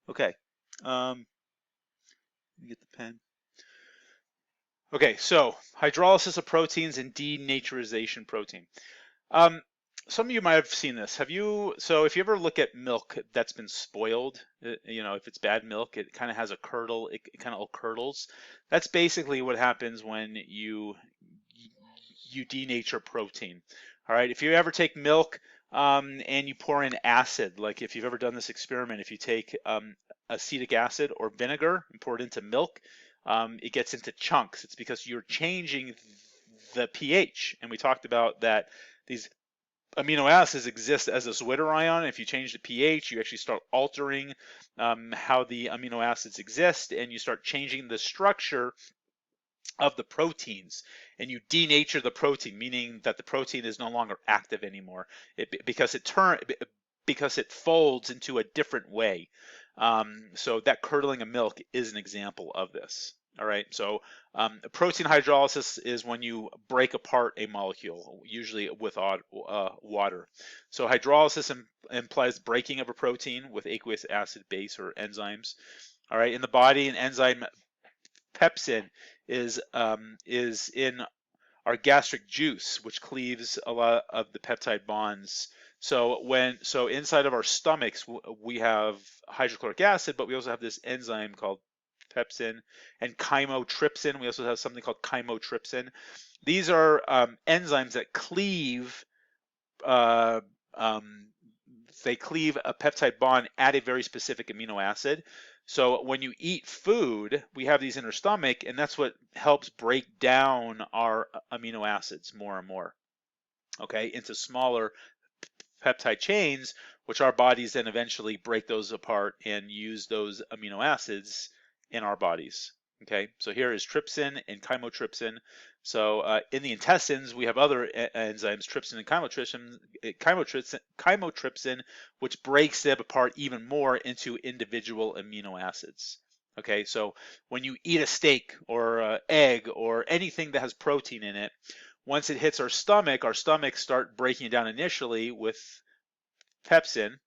Okay, let me get the pen. Okay, so hydrolysis of proteins and denaturization protein. Um, some of you might have seen this. Have you? So if you ever look at milk that's been spoiled, if it's bad milk, it kind of has a curdle. It kind of all curdles. That's basically what happens when you denature protein. All right. If you ever take milk and you pour in acid, like if you've ever done this experiment, if you take acetic acid or vinegar and pour it into milk, it gets into chunks. It's because you're changing the pH. And we talked about that these amino acids exist as a Zwitter ion. If you change the pH, you actually start altering how the amino acids exist, and you start changing the structure of the proteins, and you denature the protein, meaning that the protein is no longer active anymore because it folds into a different way. So that curdling of milk is an example of this. All right, so protein hydrolysis is when you break apart a molecule, usually with water. So hydrolysis implies breaking of a protein with aqueous acid base or enzymes. All right, in the body, an enzyme pepsin is in our gastric juice, which cleaves a lot of the peptide bonds. So inside of our stomachs we have hydrochloric acid, but we also have this enzyme called pepsin and chymotrypsin. We also have something called chymotrypsin. These are enzymes that cleave uh, um, they cleave a peptide bond at a very specific amino acid. So when you eat food, we have these in our stomach, and that's what helps break down our amino acids more and more, okay, into smaller peptide chains, which our bodies then eventually break those apart and use those amino acids in our bodies. Okay, so here is trypsin and chymotrypsin. So in the intestines, we have other enzymes, trypsin and chymotrypsin, which breaks them apart even more into individual amino acids. Okay, so when you eat a steak or egg or anything that has protein in it, once it hits our stomachs start breaking it down initially with pepsin.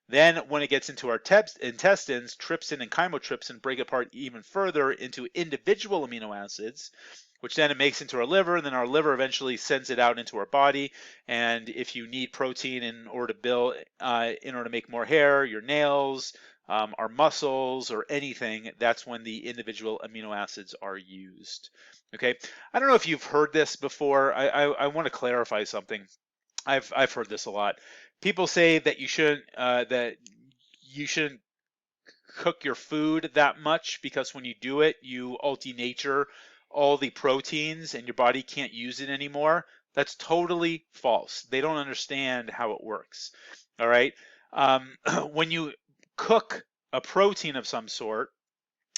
Then when it gets into our intestines, trypsin and chymotrypsin break apart even further into individual amino acids, which then it makes into our liver, and then our liver eventually sends it out into our body. And if you need protein in order to in order to make more hair, your nails, our muscles, or anything, that's when the individual amino acids are used. Okay, I don't know if you've heard this before. I want to clarify something. I've heard this a lot. People say that you shouldn't cook your food that much because when you do it, you denature all the proteins and your body can't use it anymore. That's totally false. They don't understand how it works. All right. When you cook a protein of some sort,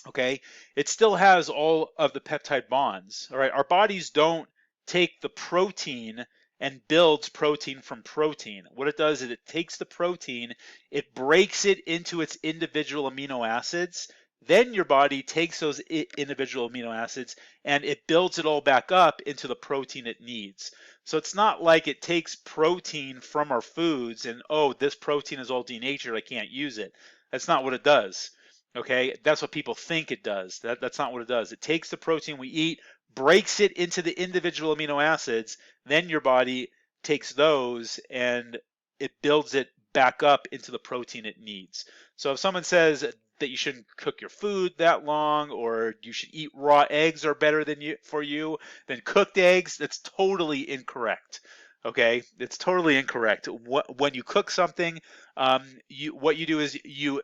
okay, it still has all of the peptide bonds. All right. Our bodies don't take the protein and builds protein from protein. What it does is it takes the protein, it breaks it into its individual amino acids. Then your body takes those individual amino acids and it builds it all back up into the protein it needs. So it's not like it takes protein from our foods and, oh, this protein is all denatured, I can't use it. That's not what it does. Okay, that's what people think it does. That's not what it does. It takes the protein we eat, breaks it into the individual amino acids, then your body takes those and it builds it back up into the protein it needs. So if someone says that you shouldn't cook your food that long, or you should eat raw eggs are better for you than cooked eggs, that's totally incorrect. Okay, it's totally incorrect. When you cook something, what you do is you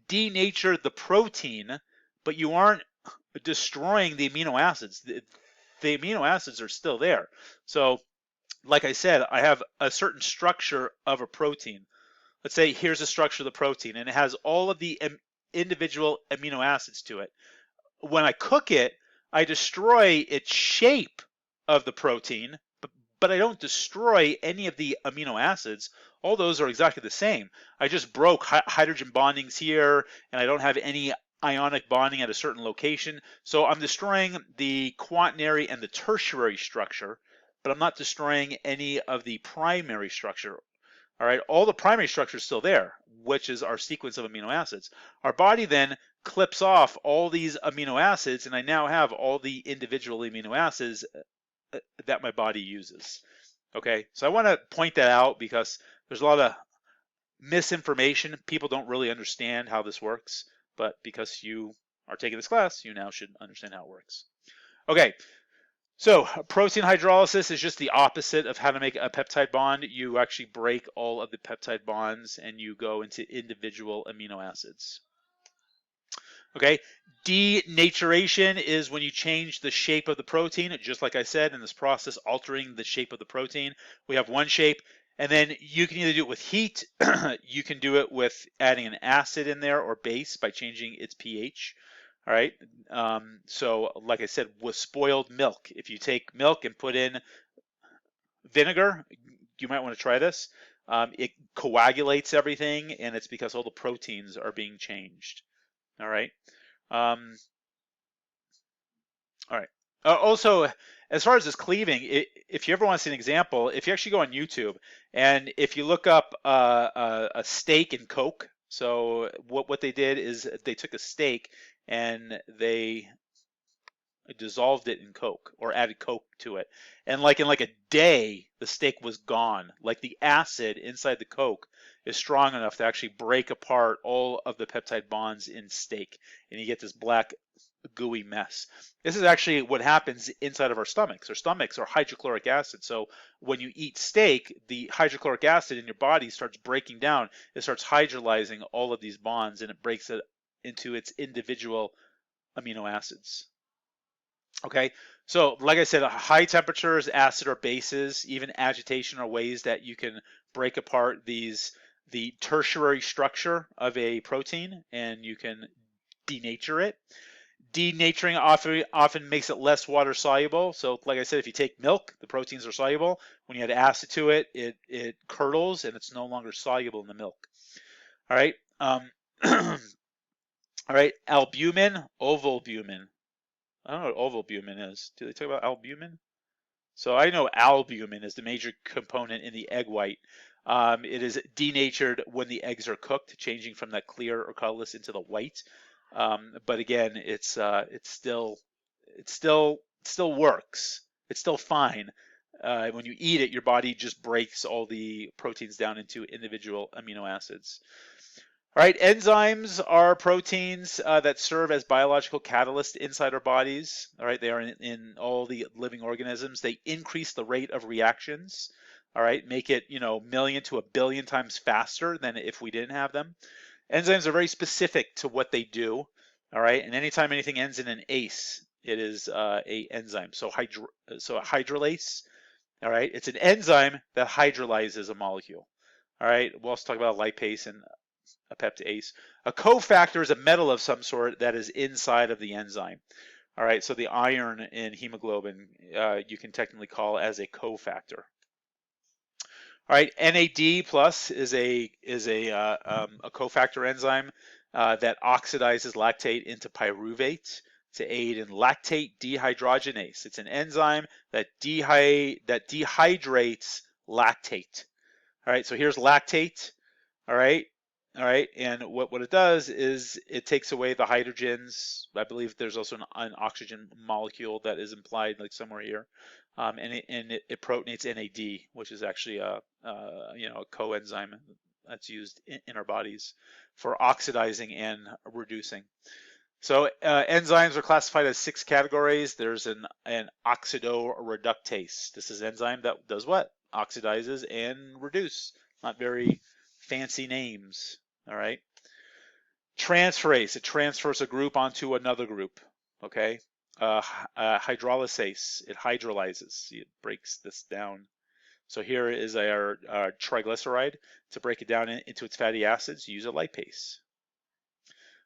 denature the protein, but you aren't destroying the amino acids. The amino acids are still there. So, like I said, I have a certain structure of a protein. Let's say here's the structure of the protein, and it has all of the individual amino acids to it. When I cook it, I destroy its shape of the protein, but I don't destroy any of the amino acids. All those are exactly the same. I just broke hydrogen bondings here, and I don't have any ionic bonding at a certain location. So I'm destroying the quaternary and the tertiary structure, but I'm not destroying any of the primary structure. All right, all the primary structure is still there, which is our sequence of amino acids. Our body then clips off all these amino acids, and I now have all the individual amino acids that my body uses. Okay, so I want to point that out because there's a lot of misinformation. People don't really understand how this works, but because you are taking this class, you now should understand how it works. Okay, so protein hydrolysis is just the opposite of how to make a peptide bond. You actually break all of the peptide bonds and you go into individual amino acids. Okay, denaturation is when you change the shape of the protein, just like I said, in this process, altering the shape of the protein. We have one shape, and then you can either do it with heat, you can do it with adding an acid in there or base by changing its pH. All right, so like I said, with spoiled milk, if you take milk and put in vinegar, you might want to try this. It coagulates everything, and it's because all the proteins are being changed. All right. Um, all right. Also, as far as this cleaving, if you ever want to see an example, if you actually go on YouTube and if you look up a steak and Coke, so what they did is they took a steak and they dissolved it in Coke or added Coke to it, and like in like a day, the steak was gone. Like the acid inside the Coke is strong enough to actually break apart all of the peptide bonds in steak, and you get this black gooey mess. This is actually what happens inside of our stomachs. Our stomachs are hydrochloric acid. So when you eat steak, the hydrochloric acid in your body starts breaking down. It starts hydrolyzing all of these bonds and it breaks it into its individual amino acids. Okay, so like I said, high temperatures, acid or bases, even agitation are ways that you can break apart the tertiary structure of a protein and you can denature it. Denaturing often makes it less water soluble. So like I said, if you take milk, the proteins are soluble. When you add acid to it, it curdles and it's no longer soluble in the milk. All right. All right. Albumin, ovalbumin. I don't know what ovalbumin is. Do they talk about albumin? So I know albumin is the major component in the egg white. It is denatured when the eggs are cooked, changing from that clear or colorless into the white. But again, it still works. It's still fine. When you eat it, your body just breaks all the proteins down into individual amino acids. All right, enzymes are proteins that serve as biological catalysts inside our bodies. All right, they are in all the living organisms. They increase the rate of reactions. All right, make it, million to a billion times faster than if we didn't have them. Enzymes are very specific to what they do. All right, and anytime anything ends in an ACE, it is a enzyme. So a hydrolase. All right, it's an enzyme that hydrolyzes a molecule. All right, we'll also talk about lipase and a peptase. A cofactor is a metal of some sort that is inside of the enzyme. All right, so the iron in hemoglobin you can technically call as a cofactor. All right, NAD plus is a cofactor enzyme that oxidizes lactate into pyruvate to aid in lactate dehydrogenase. It's an enzyme that dehydrates lactate. All right, so here's lactate. All right. All right. And what it does is it takes away the hydrogens. I believe there's also an oxygen molecule that is implied like somewhere here. And it protonates NAD, which is actually a coenzyme that's used in our bodies for oxidizing and reducing. So enzymes are classified as 6 categories. There's an oxidoreductase. This is an enzyme that does what? Oxidizes and reduce. Not very fancy names. All right. Transferase. It transfers a group onto another group. Okay. Hydrolysis. It hydrolyzes. It breaks this down. So here is our triglyceride. To break it down into its fatty acids, use a lipase.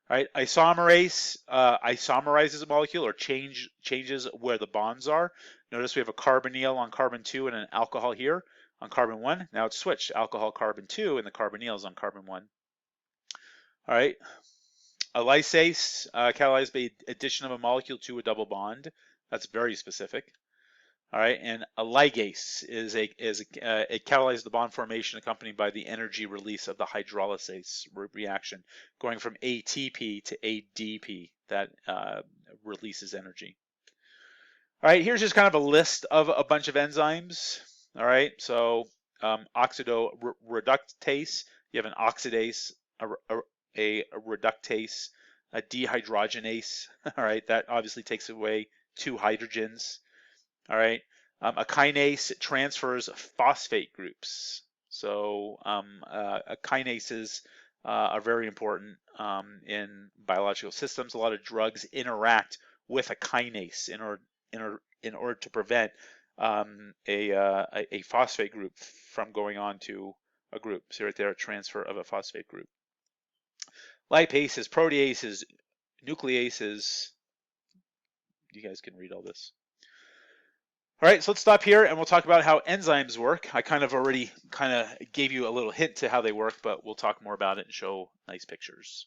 All right, isomerase isomerizes a molecule or changes where the bonds are. Notice we have a carbonyl on carbon 2 and an alcohol here on carbon 1. Now it's switched, alcohol carbon 2 and the carbonyl is on carbon 1. All right, a lysase catalyzed by addition of a molecule to a double bond. That's very specific. All right, and a ligase it catalyzes the bond formation accompanied by the energy release of the hydrolysis reaction, going from ATP to ADP. That releases energy. All right, here's just kind of a list of a bunch of enzymes. All right, so oxidoreductase, you have an oxidase, a reductase, a dehydrogenase. All right, that obviously takes away two hydrogens. All right, a kinase transfers phosphate groups. So kinases are very important in biological systems. A lot of drugs interact with a kinase in order to prevent a phosphate group from going on to a group. So right there, a transfer of a phosphate group. Lipases, proteases, nucleases. You guys can read all this. All right, so let's stop here and we'll talk about how enzymes work. I already gave you a little hint to how they work, but we'll talk more about it and show nice pictures.